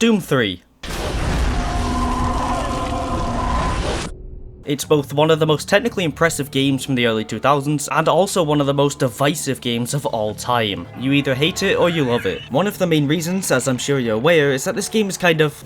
Doom 3. It's both one of the most technically impressive games from the early 2000s, and also one of the most divisive games of all time. You either hate it or you love it. One of the main reasons, as I'm sure you're aware, is that this game is kind of...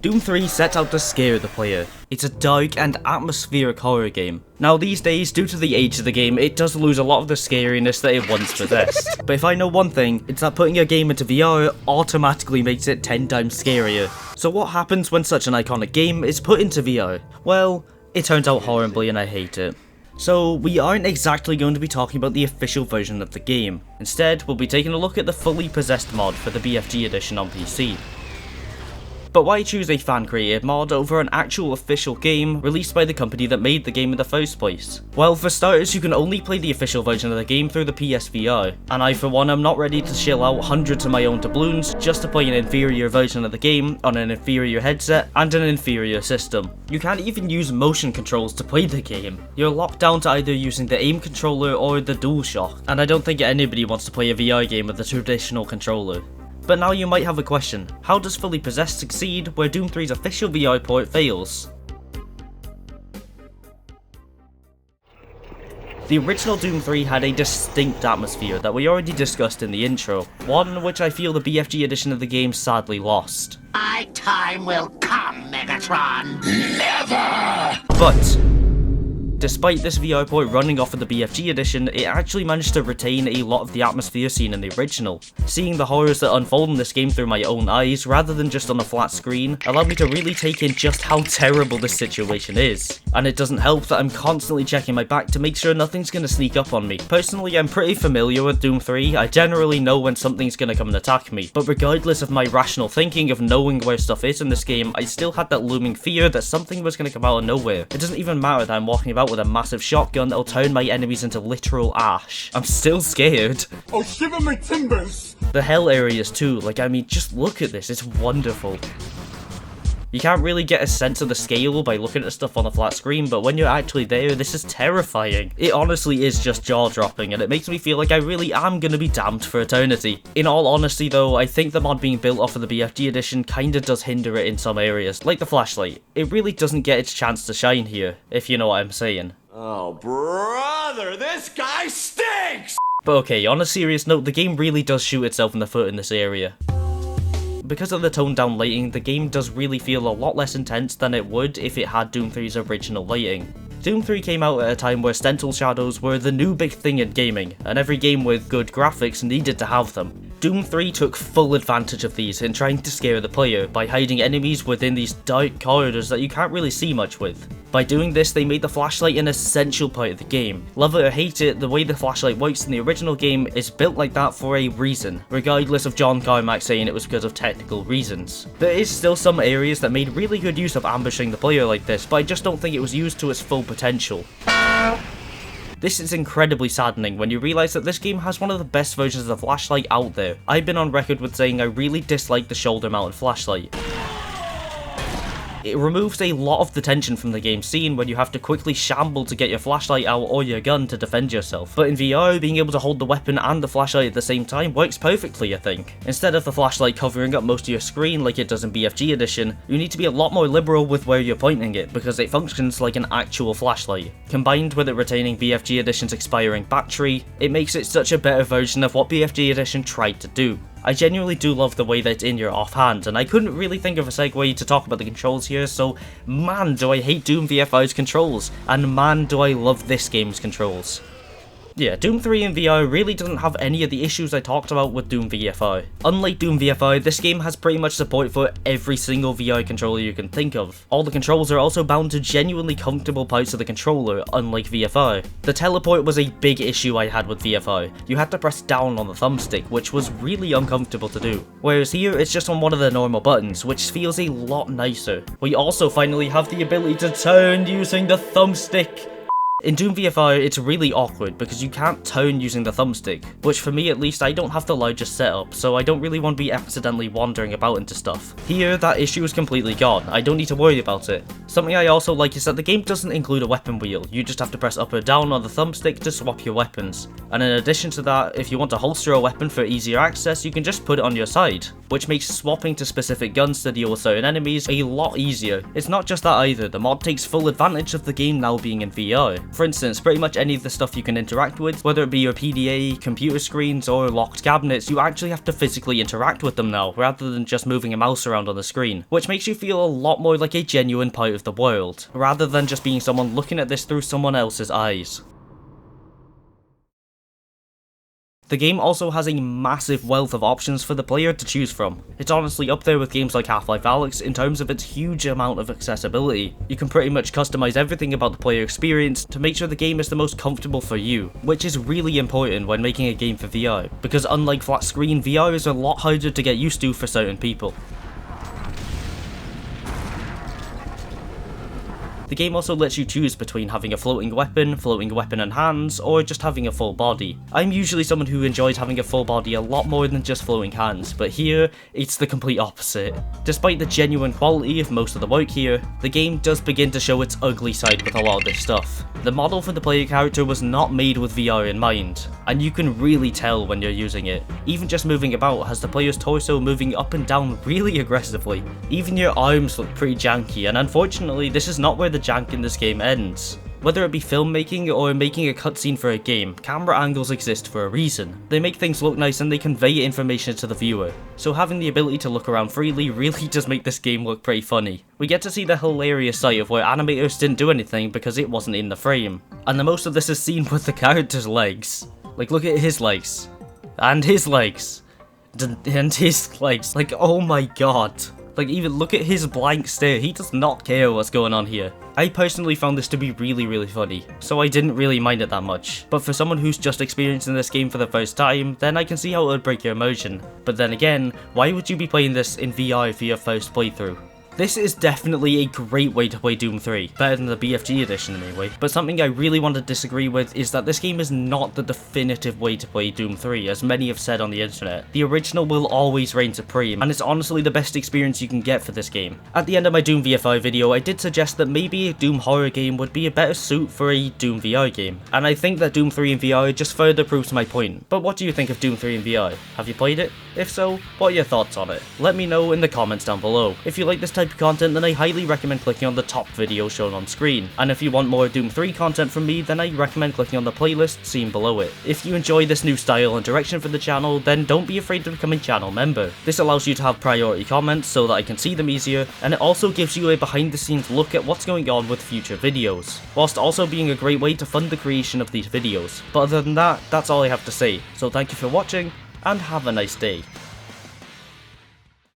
Doom 3 sets out to scare the player. It's a dark and atmospheric horror game. Now these days, due to the age of the game, it does lose a lot of the scariness that it once possessed. But if I know one thing, it's that putting a game into VR automatically makes it 10 times scarier. So what happens when such an iconic game is put into VR? Well, it turns out horribly and I hate it. So we aren't exactly going to be talking about the official version of the game. Instead, we'll be taking a look at the fully possessed mod for the BFG edition on PC. But why choose a fan-created mod over an actual official game released by the company that made the game in the first place? Well, for starters, you can only play the official version of the game through the PSVR, and I for one am not ready to shell out hundreds of my own doubloons just to play an inferior version of the game on an inferior headset and an inferior system. You can't even use motion controls to play the game. You're locked down to either using the aim controller or the DualShock, and I don't think anybody wants to play a VR game with a traditional controller. But now you might have a question, how does Fully Possessed succeed where Doom 3's official VR port fails? The original Doom 3 had a distinct atmosphere that we already discussed in the intro, one which I feel the BFG edition of the game sadly lost. My time will come, Megatron! Never! But despite this VR port running off of the BFG edition, it actually managed to retain a lot of the atmosphere seen in the original. Seeing the horrors that unfold in this game through my own eyes, rather than just on a flat screen, allowed me to really take in just how terrible this situation is. And it doesn't help that I'm constantly checking my back to make sure nothing's gonna sneak up on me. Personally, I'm pretty familiar with Doom 3, I generally know when something's gonna come and attack me, but regardless of my rational thinking of knowing where stuff is in this game, I still had that looming fear that something was gonna come out of nowhere. It doesn't even matter that I'm walking about with a massive shotgun that'll turn my enemies into literal ash. I'm still scared. Oh, shiver my timbers! The hell areas too, like I mean, just look at this, it's wonderful. You can't really get a sense of the scale by looking at stuff on a flat screen, but when you're actually there, this is terrifying. It honestly is just jaw-dropping, and it makes me feel like I really am gonna be damned for eternity. In all honesty though, I think the mod being built off of the BFG edition kinda does hinder it in some areas, like the flashlight. It really doesn't get its chance to shine here, if you know what I'm saying. Oh, brother, this guy stinks! But okay, on a serious note, the game really does shoot itself in the foot in this area. Because of the toned down lighting, the game does really feel a lot less intense than it would if it had Doom 3's original lighting. Doom 3 came out at a time where stencil shadows were the new big thing in gaming, and every game with good graphics needed to have them. Doom 3 took full advantage of these in trying to scare the player by hiding enemies within these dark corridors that you can't really see much with. By doing this, they made the flashlight an essential part of the game. Love it or hate it, the way the flashlight works in the original game is built like that for a reason, regardless of John Carmack saying it was because of technical reasons. There is still some areas that made really good use of ambushing the player like this, but I just don't think it was used to its full potential. This is incredibly saddening when you realise that this game has one of the best versions of the flashlight out there. I've been on record with saying I really dislike the shoulder mounted flashlight. It removes a lot of the tension from the game scene when you have to quickly shamble to get your flashlight out or your gun to defend yourself. But in VR, being able to hold the weapon and the flashlight at the same time works perfectly, I think. Instead of the flashlight covering up most of your screen like it does in BFG edition, you need to be a lot more liberal with where you're pointing it because it functions like an actual flashlight. Combined with it retaining BFG edition's expiring battery, it makes it such a better version of what BFG edition tried to do. I genuinely do love the way that it's in your offhand, and I couldn't really think of a segue to talk about the controls here, so man do I hate Doom VFI's controls, and man do I love this game's controls. Yeah, Doom 3 in VR really doesn't have any of the issues I talked about with Doom VFI. Unlike Doom VFI, this game has pretty much support for every single VR controller you can think of. All the controls are also bound to genuinely comfortable parts of the controller, unlike VFI. The teleport was a big issue I had with VFI. You had to press down on the thumbstick, which was really uncomfortable to do. Whereas here, it's just on one of the normal buttons, which feels a lot nicer. We also finally have the ability to turn using the thumbstick. In Doom VFR, it's really awkward because you can't turn using the thumbstick, which for me at least, I don't have the largest setup, so I don't really want to be accidentally wandering about into stuff. Here, that issue is completely gone, I don't need to worry about it. Something I also like is that the game doesn't include a weapon wheel, you just have to press up or down on the thumbstick to swap your weapons. And in addition to that, if you want to holster a weapon for easier access, you can just put it on your side, which makes swapping to specific guns to deal with certain enemies a lot easier. It's not just that either, the mod takes full advantage of the game now being in VR. For instance, pretty much any of the stuff you can interact with, whether it be your PDA, computer screens, or locked cabinets, you actually have to physically interact with them now, rather than just moving a mouse around on the screen, which makes you feel a lot more like a genuine part of the world, rather than just being someone looking at this through someone else's eyes. The game also has a massive wealth of options for the player to choose from. It's honestly up there with games like Half-Life Alyx in terms of its huge amount of accessibility. You can pretty much customize everything about the player experience to make sure the game is the most comfortable for you, which is really important when making a game for VR, because unlike flat screen, VR is a lot harder to get used to for certain people. The game also lets you choose between having a floating weapon and hands, or just having a full body. I'm usually someone who enjoys having a full body a lot more than just floating hands, but here, it's the complete opposite. Despite the genuine quality of most of the work here, the game does begin to show its ugly side with a lot of this stuff. The model for the player character was not made with VR in mind, and you can really tell when you're using it. Even just moving about has the player's torso moving up and down really aggressively. Even your arms look pretty janky, and unfortunately this is not where the jank in this game ends. Whether it be filmmaking or making a cutscene for a game, camera angles exist for a reason. They make things look nice and they convey information to the viewer, so having the ability to look around freely really does make this game look pretty funny. We get to see the hilarious side of where animators didn't do anything because it wasn't in the frame, and the most of this is seen with the character's legs. Like, look at his legs, and his legs, and his legs, like, oh my god. Like, even look at his blank stare, he does not care what's going on here. I personally found this to be really funny, so I didn't really mind it that much. But for someone who's just experiencing this game for the first time, then I can see how it would break your immersion. But then again, why would you be playing this in VR for your first playthrough? This is definitely a great way to play Doom 3, better than the BFG edition anyway, but something I really want to disagree with is that this game is not the definitive way to play Doom 3, as many have said on the internet. The original will always reign supreme, and it's honestly the best experience you can get for this game. At the end of my Doom VFI video, I did suggest that maybe a Doom horror game would be a better suit for a Doom VR game, and I think that Doom 3 in VR just further proves my point. But what do you think of Doom 3 in VR? Have you played it? If so, what are your thoughts on it? Let me know in the comments down below. If you like this type of content, then I highly recommend clicking on the top video shown on screen. And if you want more Doom 3 content from me, then I recommend clicking on the playlist seen below it. If you enjoy this new style and direction for the channel, then don't be afraid to become a channel member. This allows you to have priority comments so that I can see them easier, and it also gives you a behind the scenes look at what's going on with future videos, whilst also being a great way to fund the creation of these videos. But other than that, that's all I have to say. So thank you for watching, and have a nice day.